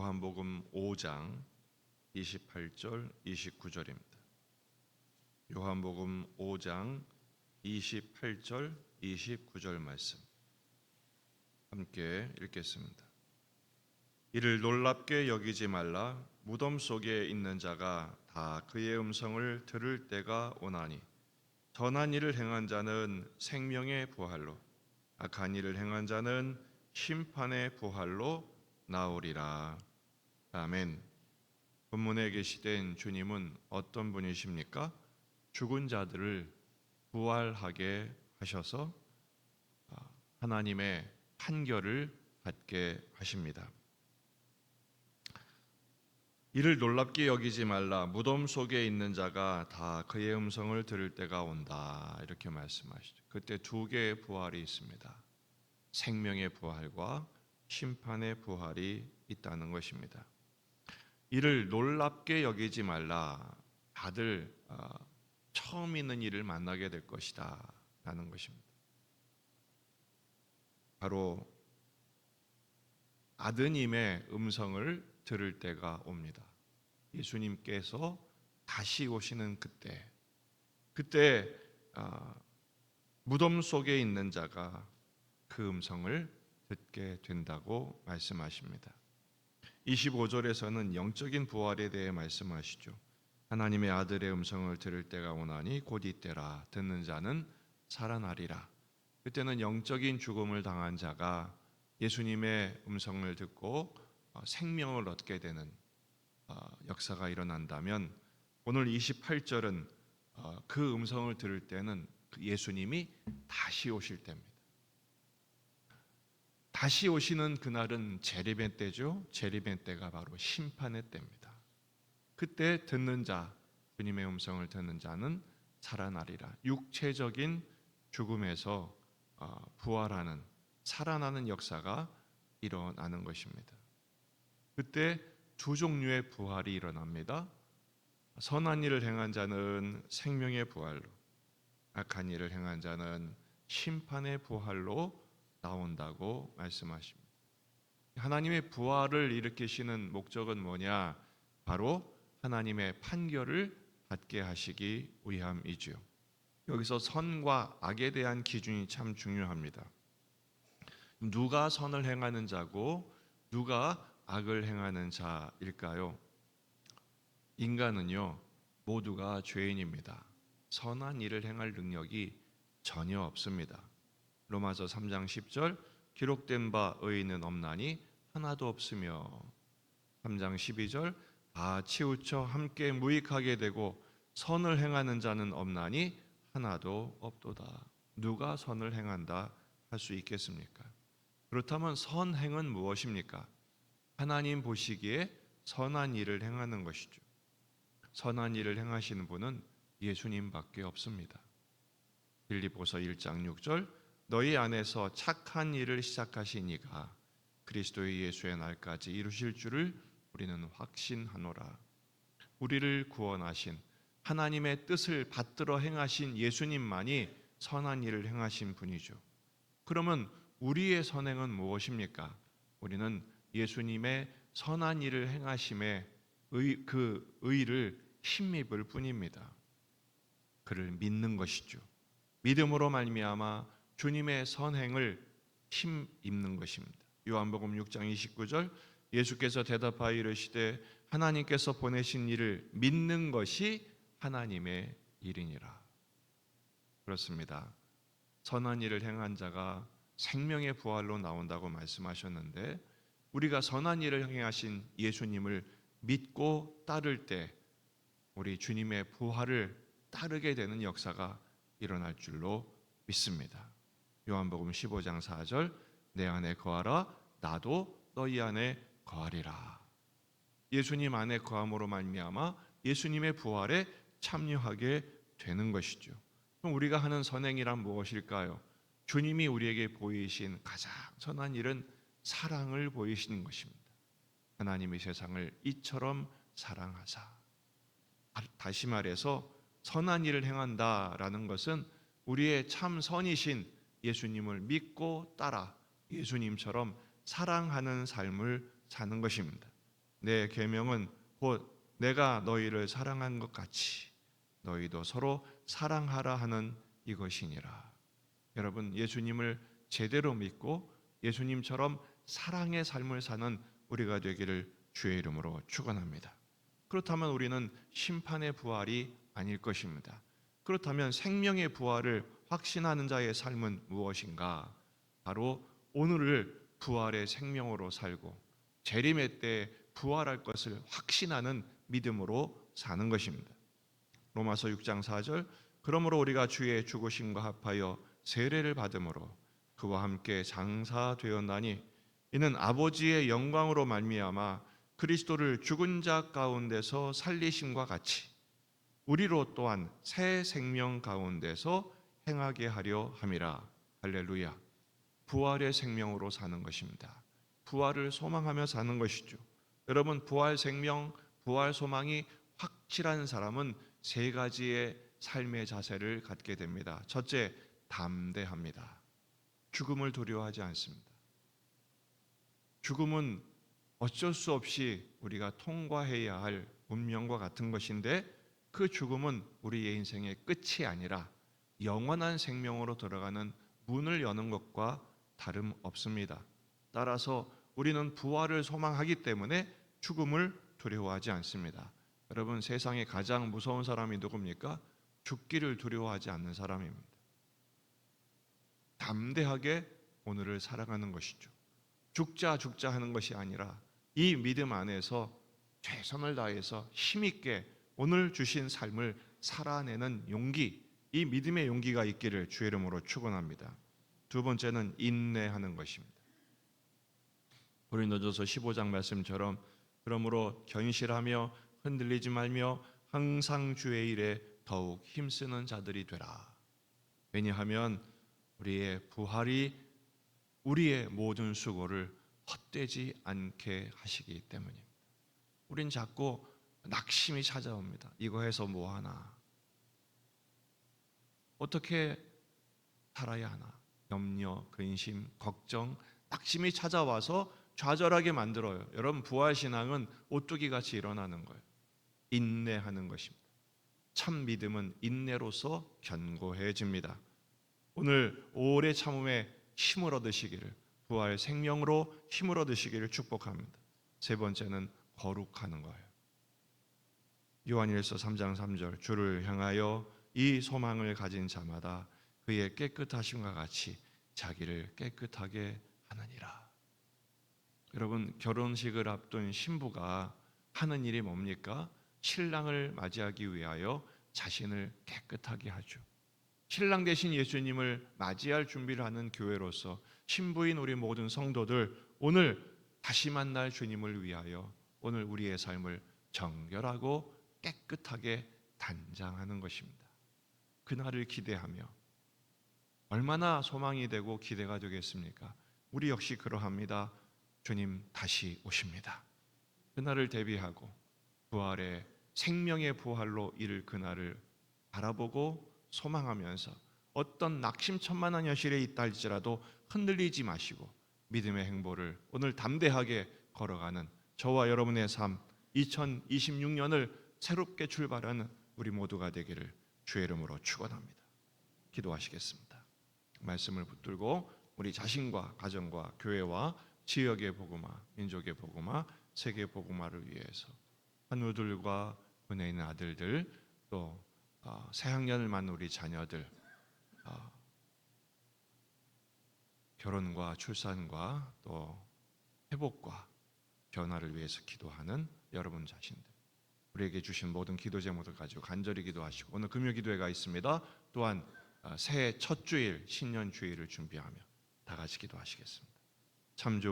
요한복음 5장 28절 29절입니다. 요한복음 5장 28절 29절 말씀 함께 읽겠습니다. 이를 놀랍게 여기지 말라. 무덤 속에 있는 자가 다 그의 음성을 들을 때가 오나니 선한 일을 행한 자는 생명의 부활로, 악한 일을 행한 자는 심판의 부활로 나오리라. 아멘. 본문에 계시된 주님은 어떤 분이십니까? 죽은 자들을 부활하게 하셔서 하나님의 판결을 받게 하십니다. 이를 놀랍게 여기지 말라. 무덤 속에 있는 자가 다 그의 음성을 들을 때가 온다. 이렇게 말씀하시죠. 그때 두 개의 부활이 있습니다. 생명의 부활과 심판의 부활이 있다는 것입니다. 이를 놀랍게 여기지 말라. 다들 처음 있는 일을 만나게 될 것이다 라는 것입니다. 바로 아드님의 음성을 들을 때가 옵니다. 예수님께서 다시 오시는 그때 무덤 속에 있는 자가 그 음성을 듣게 된다고 말씀하십니다. 25절에서는 영적인 부활에 대해 말씀하시죠. 하나님의 아들의 음성을 들을 때가 오나니 곧 이때라. 듣는 자는 살아나리라. 그때는 영적인 죽음을 당한 자가 예수님의 음성을 듣고 생명을 얻게 되는 역사가 일어난다면, 오늘 28절은 그 음성을 들을 때는 예수님이 다시 오실 때입니다. 다시 오시는 그날은 재림의 때죠. 재림의 때가 바로 심판의 때입니다. 그때 듣는 자, 주님의 음성을 듣는 자는 살아나리라. 육체적인 죽음에서 부활하는, 살아나는 역사가 일어나는 것입니다. 그때 두 종류의 부활이 일어납니다. 선한 일을 행한 자는 생명의 부활로, 악한 일을 행한 자는 심판의 부활로 나온다고 말씀하십니다. 하나님의 부활을 일으키시는 목적은 뭐냐? 바로 하나님의 판결을 받게 하시기 위함이지요. 여기서 선과 악에 대한 기준이 참 중요합니다. 누가 선을 행하는 자고 누가 악을 행하는 자일까요? 인간은요, 모두가 죄인입니다. 선한 일을 행할 능력이 전혀 없습니다. 로마서 3장 10절 기록된 바 의인은 없나니 하나도 없으며, 3장 12절 다 치우쳐 함께 무익하게 되고 선을 행하는 자는 없나니 하나도 없도다. 누가 선을 행한다 할 수 있겠습니까? 그렇다면 선행은 무엇입니까? 하나님 보시기에 선한 일을 행하는 것이죠. 선한 일을 행하시는 분은 예수님밖에 없습니다. 빌립보서 1장 6절 너희 안에서 착한 일을 시작하신 이가 그리스도의 예수의 날까지 이루실 줄을 우리는 확신하노라. 우리를 구원하신 하나님의 뜻을 받들어 행하신 예수님만이 선한 일을 행하신 분이죠. 그러면 우리의 선행은 무엇입니까? 우리는 예수님의 선한 일을 행하심에 그 의를 힘입을 뿐입니다. 그를 믿는 것이죠. 믿음으로 말미암아 주님의 선행을 힘입는 것입니다. 요한복음 6장 29절 예수께서 대답하여 이르시되 하나님께서 보내신 이를 믿는 것이 하나님의 일이니라. 그렇습니다. 선한 일을 행한 자가 생명의 부활로 나온다고 말씀하셨는데, 우리가 선한 일을 행하신 예수님을 믿고 따를 때 우리 주님의 부활을 따르게 되는 역사가 일어날 줄로 믿습니다. 요한복음 15장 4절 내 안에 거하라 나도 너희 안에 거하리라. 예수님 안에 거함으로 말미암아 예수님의 부활에 참여하게 되는 것이죠. 그럼 우리가 하는 선행이란 무엇일까요? 주님이 우리에게 보이신 가장 선한 일은 사랑을 보이시는 것입니다. 하나님이 세상을 이처럼 사랑하사. 다시 말해서 선한 일을 행한다라는 것은 우리의 참 선이신 예수님을 믿고 따라 예수님처럼 사랑하는 삶을 사는 것입니다. 내 계명은 곧 내가 너희를 사랑한 것 같이 너희도 서로 사랑하라 하는 이것이니라. 여러분, 예수님을 제대로 믿고 예수님처럼 사랑의 삶을 사는 우리가 되기를 주의 이름으로 축원합니다. 그렇다면 우리는 심판의 부활이 아닐 것입니다. 그렇다면 생명의 부활을 확신하는 자의 삶은 무엇인가? 바로 오늘을 부활의 생명으로 살고 재림의 때 부활할 것을 확신하는 믿음으로 사는 것입니다. 로마서 6장 4절, 그러므로 우리가 주의 죽으심과 합하여 세례를 받음으로 그와 함께 장사되었나니 이는 아버지의 영광으로 말미암아 그리스도를 죽은 자 가운데서 살리심과 같이 우리로 또한 새 생명 가운데서 행하게 하려 함이라. 할렐루야. 부활의 생명으로 사는 것입니다. 부활을 소망하며 사는 것이죠. 여러분, 부활 생명, 부활 소망이 확실한 사람은 세 가지의 삶의 자세를 갖게 됩니다. 첫째, 담대합니다. 죽음을 두려워하지 않습니다. 죽음은 어쩔 수 없이 우리가 통과해야 할 운명과 같은 것인데 그 죽음은 우리의 인생의 끝이 아니라 영원한 생명으로 들어가는 문을 여는 것과 다름없습니다. 따라서 우리는 부활을 소망하기 때문에 죽음을 두려워하지 않습니다. 여러분, 세상에 가장 무서운 사람이 누굽니까? 죽기를 두려워하지 않는 사람입니다. 담대하게 오늘을 살아가는 것이죠. 죽자 하는 것이 아니라 이 믿음 안에서 최선을 다해서 힘있게 오늘 주신 삶을 살아내는 용기, 이 믿음의 용기가 있기를 주의 이름으로 축원합니다. 두 번째는 인내하는 것입니다. 고린도전서 15장 말씀처럼 그러므로 견실하며 흔들리지 말며 항상 주의 일에 더욱 힘쓰는 자들이 되라. 왜냐하면 우리의 부활이 우리의 모든 수고를 헛되지 않게 하시기 때문입니다. 우린 자꾸 낙심이 찾아옵니다. 이거 해서 뭐 하나? 어떻게 살아야 하나? 염려, 근심, 걱정, 낙심이 찾아와서 좌절하게 만들어요. 여러분, 부활신앙은 오뚜기같이 일어나는 거예요. 인내하는 것입니다. 참 믿음은 인내로서 견고해집니다. 오늘 오래 참음에 힘을 얻으시기를, 부활 생명으로 힘을 얻으시기를 축복합니다. 세 번째는 거룩하는 거예요. 요한일서 3장 3절, 주를 향하여 이 소망을 가진 자마다 그의 깨끗하심과 같이 자기를 깨끗하게 하느니라. 여러분, 결혼식을 앞둔 신부가 하는 일이 뭡니까? 신랑을 맞이하기 위하여 자신을 깨끗하게 하죠. 신랑 대신 예수님을 맞이할 준비를 하는 교회로서 신부인 우리 모든 성도들, 오늘 다시 만날 주님을 위하여 오늘 우리의 삶을 정결하고 깨끗하게 단장하는 것입니다. 그날을 기대하며 얼마나 소망이 되고 기대가 되겠습니까? 우리 역시 그러합니다. 주님 다시 오십니다. 그날을 대비하고 부활의 생명의 부활로 이를 그날을 바라보고 소망하면서 어떤 낙심천만한 현실에 있다 할지라도 흔들리지 마시고 믿음의 행보를 오늘 담대하게 걸어가는 저와 여러분의 삶, 2026년을 새롭게 출발하는 우리 모두가 되기를 주의 이름으로 축원합니다. 기도하시겠습니다. 말씀을 붙들고 우리 자신과 가정과 교회와 지역의 복음화, 민족의 복음화, 세계 복음화를 위해서 한우들과 군에 있는 아들들, 또 새학년을 맞는 우리 자녀들, 결혼과 출산과 또 회복과 변화를 위해서 기도하는 여러분 자신들, 우리에게 주신 모든 기도 제목을 가지고 간절히 기도하시고 오늘 금요 기도회가 있습니다. 또한 새해 첫 주일, 신년 주일을 준비하며 다 같이 기도하시겠습니다. 참 좋은